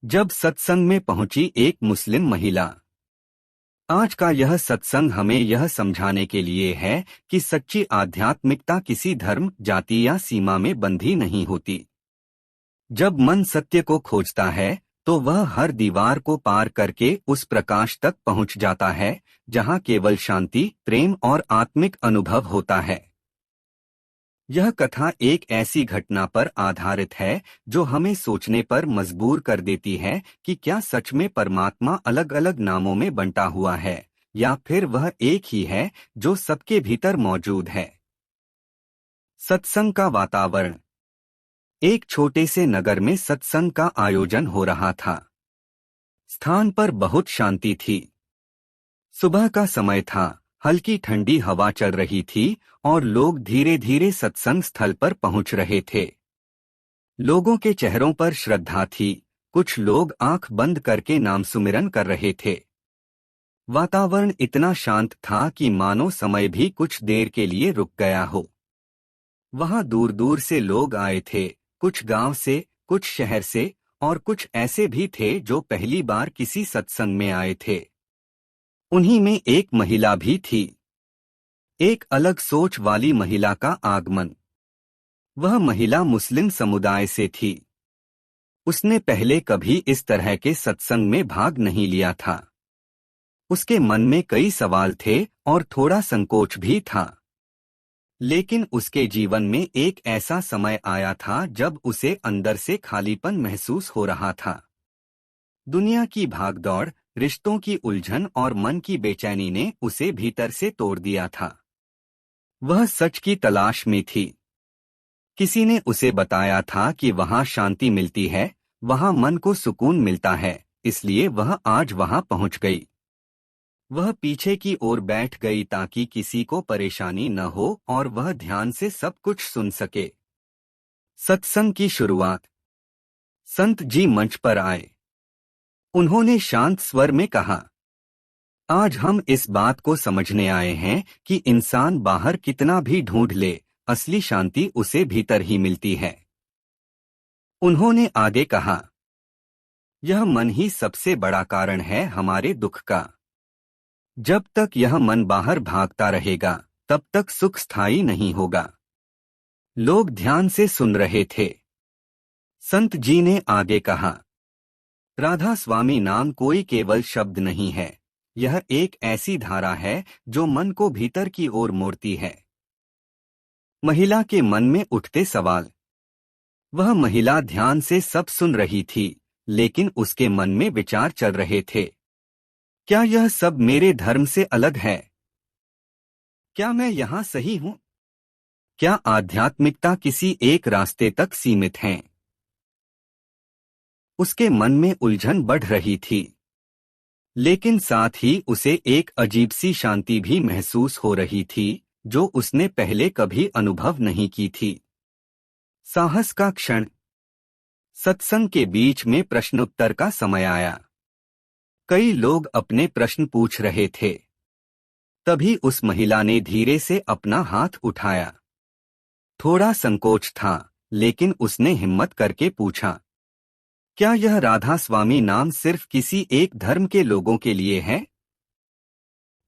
जब सत्संग में पहुंची एक मुस्लिम महिला। आज का यह सत्संग हमें यह समझाने के लिए है कि सच्ची आध्यात्मिकता किसी धर्म, जाति या सीमा में बंधी नहीं होती। जब मन सत्य को खोजता है तो वह हर दीवार को पार करके उस प्रकाश तक पहुंच जाता है जहां केवल शांति, प्रेम और आत्मिक अनुभव होता है। यह कथा एक ऐसी घटना पर आधारित है जो हमें सोचने पर मजबूर कर देती है कि क्या सच में परमात्मा अलग अलग नामों में बंटा हुआ है या फिर वह एक ही है जो सबके भीतर मौजूद है। सत्संग का वातावरण। एक छोटे से नगर में सत्संग का आयोजन हो रहा था। स्थान पर बहुत शांति थी। सुबह का समय था, हल्की ठंडी हवा चल रही थी और लोग धीरे धीरे सत्संग स्थल पर पहुंच रहे थे। लोगों के चेहरों पर श्रद्धा थी, कुछ लोग आंख बंद करके नाम सुमिरन कर रहे थे। वातावरण इतना शांत था कि मानो समय भी कुछ देर के लिए रुक गया हो। वहां दूर दूर से लोग आए थे, कुछ गांव से, कुछ शहर से और कुछ ऐसे भी थे जो पहली बार किसी सत्संग में आए थे। उन्हीं में एक महिला भी थी, एक अलग सोच वाली महिला का आगमन। वह महिला मुस्लिम समुदाय से थी। उसने पहले कभी इस तरह के सत्संग में भाग नहीं लिया था। उसके मन में कई सवाल थे और थोड़ा संकोच भी था। लेकिन उसके जीवन में एक ऐसा समय आया था जब उसे अंदर से खालीपन महसूस हो रहा था। दुनिया की भागदौड़, रिश्तों की उलझन और मन की बेचैनी ने उसे भीतर से तोड़ दिया था। वह सच की तलाश में थी। किसी ने उसे बताया था कि वहां शांति मिलती है, वहां मन को सुकून मिलता है, इसलिए वह आज वहां पहुंच गई। वह पीछे की ओर बैठ गई ताकि किसी को परेशानी न हो और वह ध्यान से सब कुछ सुन सके। सत्संग की शुरुआत। संत जी मंच पर आए। उन्होंने शांत स्वर में कहा, आज हम इस बात को समझने आए हैं कि इंसान बाहर कितना भी ढूंढ ले, असली शांति उसे भीतर ही मिलती है। उन्होंने आगे कहा, यह मन ही सबसे बड़ा कारण है हमारे दुख का। जब तक यह मन बाहर भागता रहेगा तब तक सुख स्थायी नहीं होगा। लोग ध्यान से सुन रहे थे। संत जी ने आगे कहा, राधा स्वामी नाम कोई केवल शब्द नहीं है, यह एक ऐसी धारा है जो मन को भीतर की ओर मोड़ती है। महिला के मन में उठते सवाल। वह महिला ध्यान से सब सुन रही थी, लेकिन उसके मन में विचार चल रहे थे। क्या यह सब मेरे धर्म से अलग है? क्या मैं यहाँ सही हूँ? क्या आध्यात्मिकता किसी एक रास्ते तक सीमित है? उसके मन में उलझन बढ़ रही थी, लेकिन साथ ही उसे एक अजीब सी शांति भी महसूस हो रही थी जो उसने पहले कभी अनुभव नहीं की थी। साहस का क्षण। सत्संग के बीच में प्रश्नोत्तर का समय आया। कई लोग अपने प्रश्न पूछ रहे थे। तभी उस महिला ने धीरे से अपना हाथ उठाया। थोड़ा संकोच था, लेकिन उसने हिम्मत करके पूछा, क्या यह राधा स्वामी नाम सिर्फ किसी एक धर्म के लोगों के लिए है?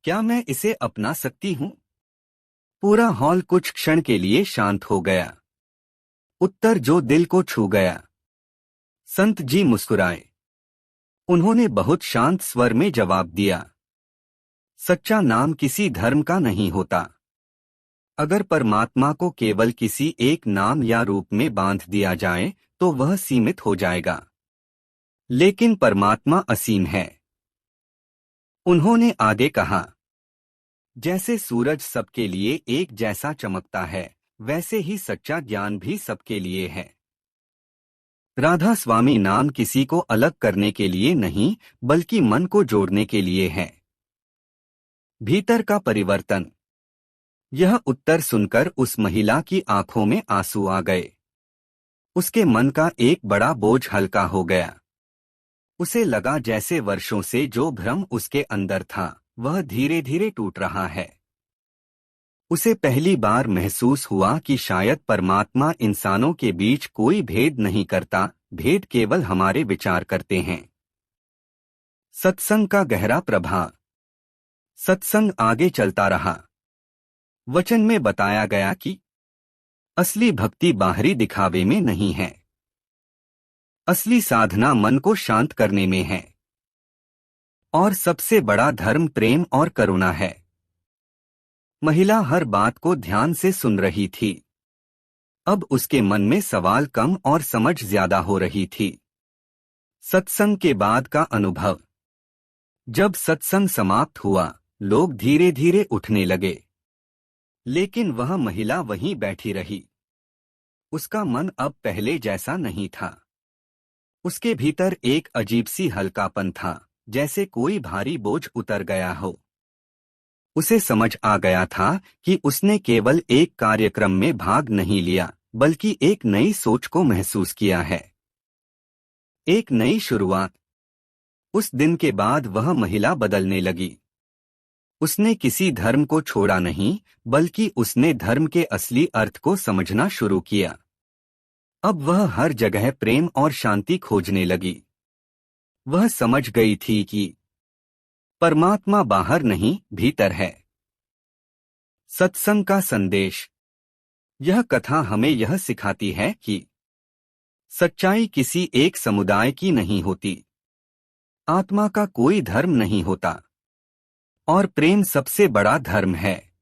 क्या मैं इसे अपना सकती हूँ? पूरा हॉल कुछ क्षण के लिए शांत हो गया। उत्तर जो दिल को छू गया। संत जी मुस्कुराए। उन्होंने बहुत शांत स्वर में जवाब दिया, सच्चा नाम किसी धर्म का नहीं होता। अगर परमात्मा को केवल किसी एक नाम या रूप में बांध दिया जाए तो वह सीमित हो जाएगा, लेकिन परमात्मा असीम है। उन्होंने आगे कहा, जैसे सूरज सबके लिए एक जैसा चमकता है, वैसे ही सच्चा ज्ञान भी सबके लिए है। राधा स्वामी नाम किसी को अलग करने के लिए नहीं, बल्कि मन को जोड़ने के लिए है। भीतर का परिवर्तन। यह उत्तर सुनकर उस महिला की आंखों में आंसू आ गए। उसके मन का एक बड़ा बोझ हल्का हो गया। उसे लगा जैसे वर्षों से जो भ्रम उसके अंदर था वह धीरे धीरे टूट रहा है। उसे पहली बार महसूस हुआ कि शायद परमात्मा इंसानों के बीच कोई भेद नहीं करता, भेद केवल हमारे विचार करते हैं। सत्संग का गहरा प्रभाव। सत्संग आगे चलता रहा। वचन में बताया गया कि असली भक्ति बाहरी दिखावे में नहीं है। असली साधना मन को शांत करने में है। और सबसे बड़ा धर्म प्रेम और करुणा है। महिला हर बात को ध्यान से सुन रही थी। अब उसके मन में सवाल कम और समझ ज्यादा हो रही थी। सत्संग के बाद का अनुभव। जब सत्संग समाप्त हुआ, लोग धीरे धीरे उठने लगे, लेकिन वह महिला वहीं बैठी रही। उसका मन अब पहले जैसा नहीं था। उसके भीतर एक अजीब सी हल्कापन था, जैसे कोई भारी बोझ उतर गया हो। उसे समझ आ गया था कि उसने केवल एक कार्यक्रम में भाग नहीं लिया, बल्कि एक नई सोच को महसूस किया है। एक नई शुरुआत। उस दिन के बाद वह महिला बदलने लगी। उसने किसी धर्म को छोड़ा नहीं, बल्कि उसने धर्म के असली अर्थ को समझना शुरू किया। अब वह हर जगह प्रेम और शांति खोजने लगी। वह समझ गई थी कि परमात्मा बाहर नहीं, भीतर है। सत्संग का संदेश। यह कथा हमें यह सिखाती है कि सच्चाई किसी एक समुदाय की नहीं होती, आत्मा का कोई धर्म नहीं होता, और प्रेम सबसे बड़ा धर्म है।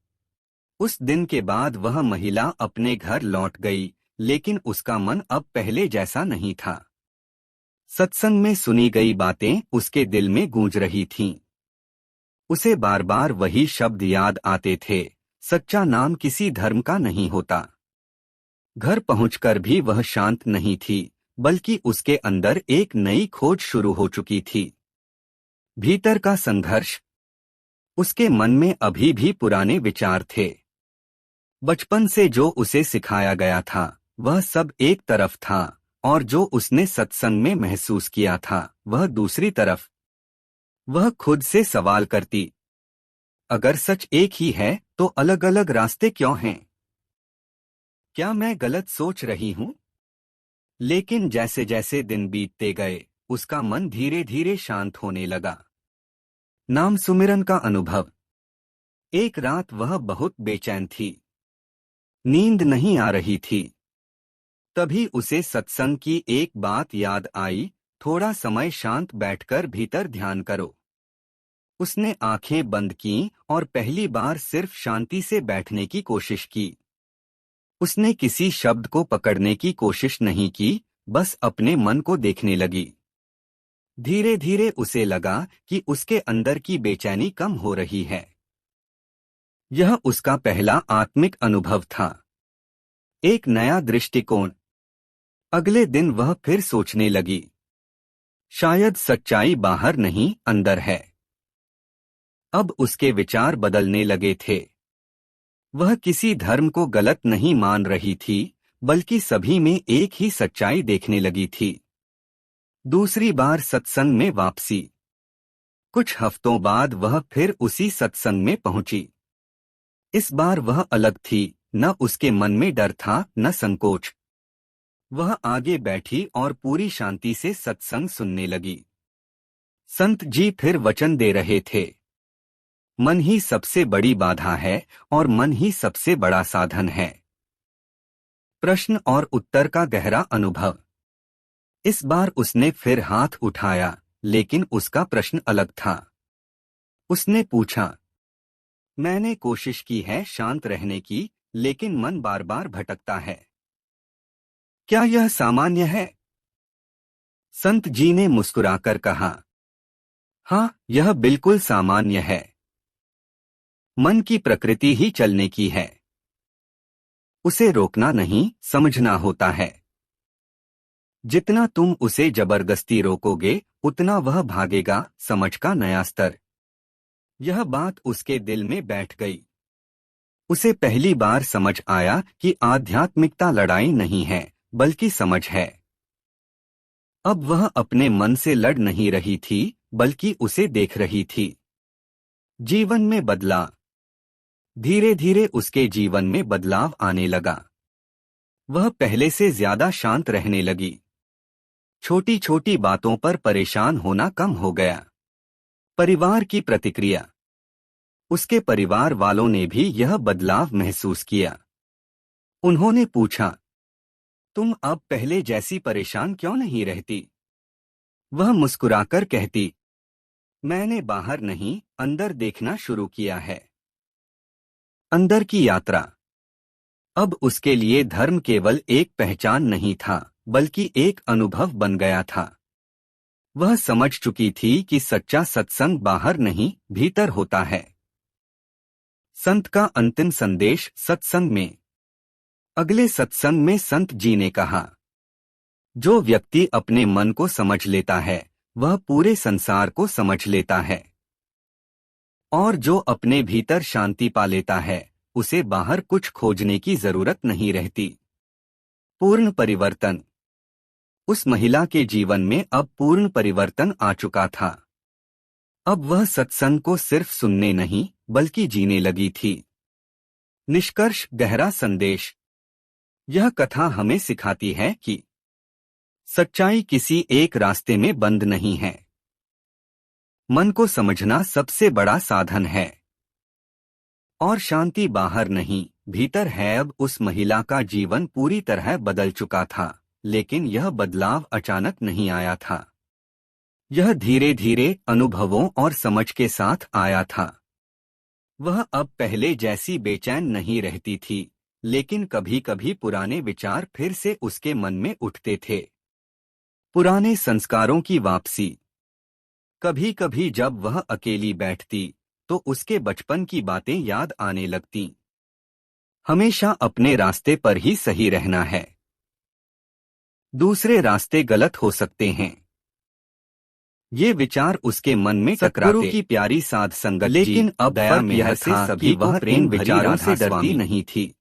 उस दिन के बाद वह महिला अपने घर लौट गई, लेकिन उसका मन अब पहले जैसा नहीं था। सत्संग में सुनी गई बातें उसके दिल में गूंज रही थीं। उसे बार बार वही शब्द याद आते थे, सच्चा नाम किसी धर्म का नहीं होता। घर पहुंचकर भी वह शांत नहीं थी, बल्कि उसके अंदर एक नई खोज शुरू हो चुकी थी। भीतर का संघर्ष। उसके मन में अभी भी पुराने विचार थे। बचपन से जो उसे सिखाया गया था, वह सब एक तरफ था, और जो उसने सत्संग में महसूस किया था, वह दूसरी तरफ। वह खुद से सवाल करती, अगर सच एक ही है, तो अलग अलग रास्ते क्यों हैं? क्या मैं गलत सोच रही हूं? लेकिन जैसे जैसे दिन बीतते गए, उसका मन धीरे धीरे शांत होने लगा। नाम सुमिरन का अनुभव। एक रात वह बहुत बेचैन थी। नींद नहीं आ रही थी। तभी उसे सत्संग की एक बात याद आई, थोड़ा समय शांत बैठकर भीतर ध्यान करो। उसने आंखें बंद कीं और पहली बार सिर्फ शांति से बैठने की कोशिश की। उसने किसी शब्द को पकड़ने की कोशिश नहीं की, बस अपने मन को देखने लगी। धीरे धीरे उसे लगा कि उसके अंदर की बेचैनी कम हो रही है। यह उसका पहला आत्मिक अनुभव था। एक नया दृष्टिकोण। अगले दिन वह फिर सोचने लगी, शायद सच्चाई बाहर नहीं, अंदर है। अब उसके विचार बदलने लगे थे। वह किसी धर्म को गलत नहीं मान रही थी, बल्कि सभी में एक ही सच्चाई देखने लगी थी। दूसरी बार सत्संग में वापसी। कुछ हफ्तों बाद वह फिर उसी सत्संग में पहुंची। इस बार वह अलग थी, न उसके मन में डर था, न संकोच। वह आगे बैठी और पूरी शांति से सत्संग सुनने लगी। संत जी फिर वचन दे रहे थे, मन ही सबसे बड़ी बाधा है और मन ही सबसे बड़ा साधन है। प्रश्न और उत्तर का गहरा अनुभव। इस बार उसने फिर हाथ उठाया, लेकिन उसका प्रश्न अलग था। उसने पूछा, मैंने कोशिश की है शांत रहने की, लेकिन मन बार बार भटकता है। क्या यह सामान्य है? संत जी ने मुस्कुराकर कहा, हाँ, यह बिल्कुल सामान्य है। मन की प्रकृति ही चलने की है। उसे रोकना नहीं, समझना होता है। जितना तुम उसे जबरदस्ती रोकोगे, उतना वह भागेगा। समझ का नया स्तर। यह बात उसके दिल में बैठ गई। उसे पहली बार समझ आया कि आध्यात्मिकता लड़ाई नहीं है, बल्कि समझ है। अब वह अपने मन से लड़ नहीं रही थी, बल्कि उसे देख रही थी। जीवन में बदला। धीरे धीरे उसके जीवन में बदलाव आने लगा। वह पहले से ज्यादा शांत रहने लगी। छोटी छोटी बातों पर परेशान होना कम हो गया। परिवार की प्रतिक्रिया। उसके परिवार वालों ने भी यह बदलाव महसूस किया। उन्होंने पूछा, तुम अब पहले जैसी परेशान क्यों नहीं रहती? वह मुस्कुराकर कहती, मैंने बाहर नहीं, अंदर देखना शुरू किया है। अंदर की यात्रा। अब उसके लिए धर्म केवल एक पहचान नहीं था, बल्कि एक अनुभव बन गया था। वह समझ चुकी थी कि सच्चा सत्संग बाहर नहीं, भीतर होता है। संत का अंतिम संदेश सत्संग में। अगले सत्संग में संत जी ने कहा, जो व्यक्ति अपने मन को समझ लेता है, वह पूरे संसार को समझ लेता है। और जो अपने भीतर शांति पा लेता है, उसे बाहर कुछ खोजने की जरूरत नहीं रहती। पूर्ण परिवर्तन। उस महिला के जीवन में अब पूर्ण परिवर्तन आ चुका था। अब वह सत्संग को सिर्फ सुनने नहीं, बल्कि जीने लगी थी। निष्कर्ष, गहरा संदेश। यह कथा हमें सिखाती है कि सच्चाई किसी एक रास्ते में बंद नहीं है। मन को समझना सबसे बड़ा साधन है। और शांति बाहर नहीं, भीतर है। अब उस महिला का जीवन पूरी तरह बदल चुका था, लेकिन यह बदलाव अचानक नहीं आया था। यह धीरे धीरे अनुभवों और समझ के साथ आया था। वह अब पहले जैसी बेचैन नहीं रहती थी, लेकिन कभी कभी पुराने विचार फिर से उसके मन में उठते थे। पुराने संस्कारों की वापसी। कभी कभी जब वह अकेली बैठती, तो उसके बचपन की बातें याद आने लगतीं। हमेशा अपने रास्ते पर ही सही रहना है। दूसरे रास्ते गलत हो सकते हैं। ये विचार उसके मन में टकराते। की प्यारी साध संगत, लेकिन अब दया में यह था कि वह प्रेम विचारों से डरती नहीं थी।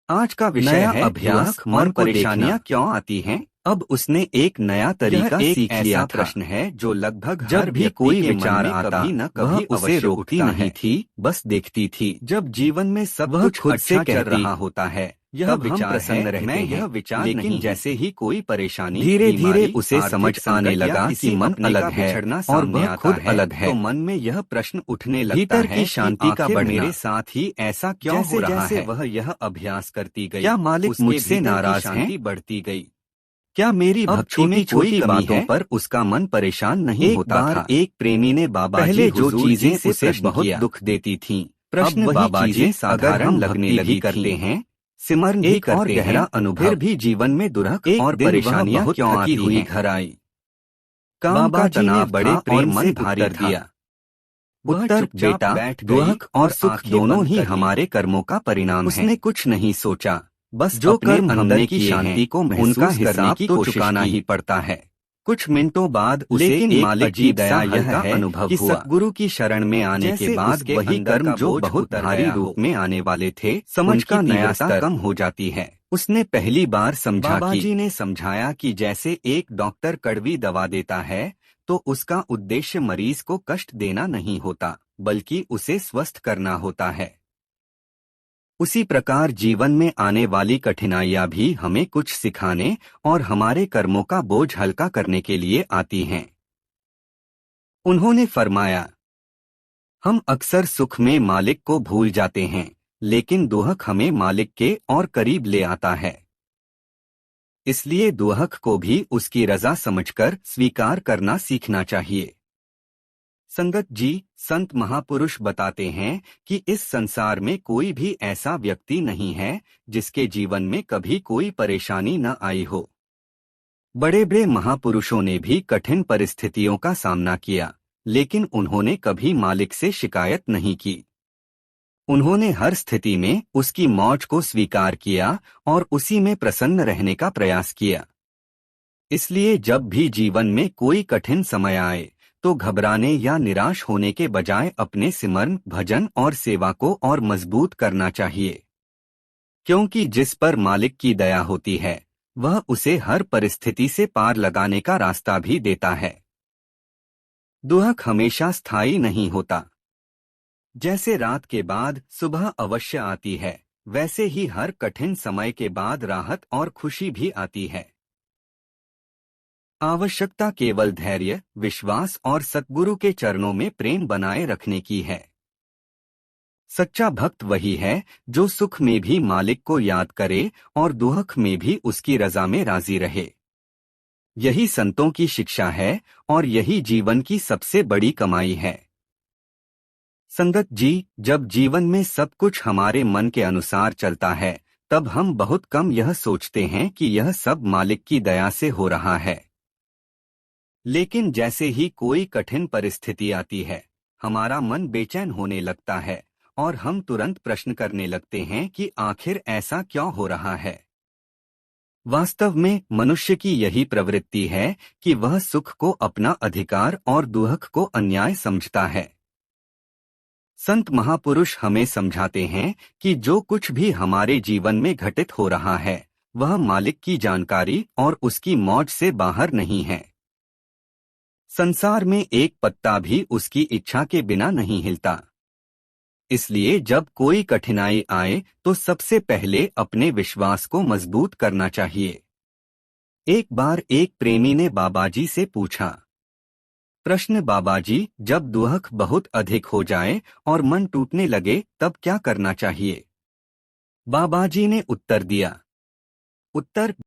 आज का विषय है अभ्यास और परेशानियां क्यों आती हैं। अब उसने एक नया तरीका सीख लिया। प्रश्न है जो लगभग जब भी कोई विचार आता, वह उसे रोकती नहीं थी, बस देखती थी। जब जीवन में सब कुछ खुद से चल रहा होता है, यह विचार प्रसन्न रहते हैं। यह विचार लेकिन जैसे ही कोई परेशानी, धीरे धीरे उसे समझ आने लगा कि मन अलग है और वह खुद अलग है। तो मन में यह प्रश्न उठने लगता है, भीतर की शांति का बढ़ना। मेरे साथ ही ऐसा क्यों हो रहा है? वह यह अभ्यास करती गई, क्या मालिक मुझसे नाराज हैं? बढ़ती गई। क्या मेरी भक्ति में छोटी बातों पर उसका मन परेशान नहीं होता था? एक प्रेमी ने बाबा जी जो चीजें उसे बहुत दुख देती थीं, प्रश्न बाबा जी साधारण लगने लगी करते हैं, सिमरन भी करते हैं, गहरा अनुभव, फिर भी जीवन में दुरख और परेशानियां क्यों आती हुई घर आई? काम का तनाव बड़े प्रेम से भारी दिया। उत्तर, बेटा, दुख और सुख दोनों ही हमारे कर्मों का परिणाम है। उसने कुछ नहीं सोचा, बस जो कर्म हमने की शांति को महसूस करने की तो चुकाना ही पड़ता है। कुछ मिनटों बाद उसे लेकिन मालिक की दया यह है कि सतगुरु की शरण में आने के बाद वही कर्म जो बहुत भारी रूप में आने वाले थे, समझ का नया स्तर कम हो जाती है। उसने पहली बार समझा। बाबा जी ने समझाया कि जैसे एक डॉक्टर कड़वी दवा देता है, तो उसका उद्देश्य मरीज को कष्ट देना नहीं होता, बल्कि उसे स्वस्थ करना होता है। उसी प्रकार जीवन में आने वाली कठिनाइयां भी हमें कुछ सिखाने और हमारे कर्मों का बोझ हल्का करने के लिए आती हैं। उन्होंने फरमाया, हम अक्सर सुख में मालिक को भूल जाते हैं, लेकिन दुख हमें मालिक के और करीब ले आता है। इसलिए दुख को भी उसकी रजा समझकर स्वीकार करना सीखना चाहिए। संगत जी, संत महापुरुष बताते हैं कि इस संसार में कोई भी ऐसा व्यक्ति नहीं है जिसके जीवन में कभी कोई परेशानी न आई हो। बड़े बड़े महापुरुषों ने भी कठिन परिस्थितियों का सामना किया, लेकिन उन्होंने कभी मालिक से शिकायत नहीं की। उन्होंने हर स्थिति में उसकी मौज को स्वीकार किया और उसी में प्रसन्न रहने का प्रयास किया। इसलिए जब भी जीवन में कोई कठिन समय आए, तो घबराने या निराश होने के बजाय अपने सिमरन, भजन और सेवा को और मजबूत करना चाहिए। क्योंकि जिस पर मालिक की दया होती है, वह उसे हर परिस्थिति से पार लगाने का रास्ता भी देता है। दुख हमेशा स्थायी नहीं होता। जैसे रात के बाद सुबह अवश्य आती है, वैसे ही हर कठिन समय के बाद राहत और खुशी भी आती है। आवश्यकता केवल धैर्य, विश्वास और सद्गुरु के चरणों में प्रेम बनाए रखने की है। सच्चा भक्त वही है जो सुख में भी मालिक को याद करे और दुख में भी उसकी रजा में राजी रहे। यही संतों की शिक्षा है और यही जीवन की सबसे बड़ी कमाई है। संगत जी, जब जीवन में सब कुछ हमारे मन के अनुसार चलता है, तब हम बहुत कम यह सोचते हैं कि यह सब मालिक की दया से हो रहा है। लेकिन जैसे ही कोई कठिन परिस्थिति आती है, हमारा मन बेचैन होने लगता है और हम तुरंत प्रश्न करने लगते हैं कि आखिर ऐसा क्यों हो रहा है। वास्तव में मनुष्य की यही प्रवृत्ति है कि वह सुख को अपना अधिकार और दुख को अन्याय समझता है। संत महापुरुष हमें समझाते हैं कि जो कुछ भी हमारे जीवन में घटित हो रहा है, वह मालिक की जानकारी और उसकी मौज से बाहर नहीं है। संसार में एक पत्ता भी उसकी इच्छा के बिना नहीं हिलता। इसलिए जब कोई कठिनाई आए तो सबसे पहले अपने विश्वास को मजबूत करना चाहिए। एक बार एक प्रेमी ने बाबाजी से पूछा। प्रश्न: बाबाजी, जब दुख बहुत अधिक हो जाए और मन टूटने लगे तब क्या करना चाहिए? बाबाजी ने उत्तर दिया। उत्तर: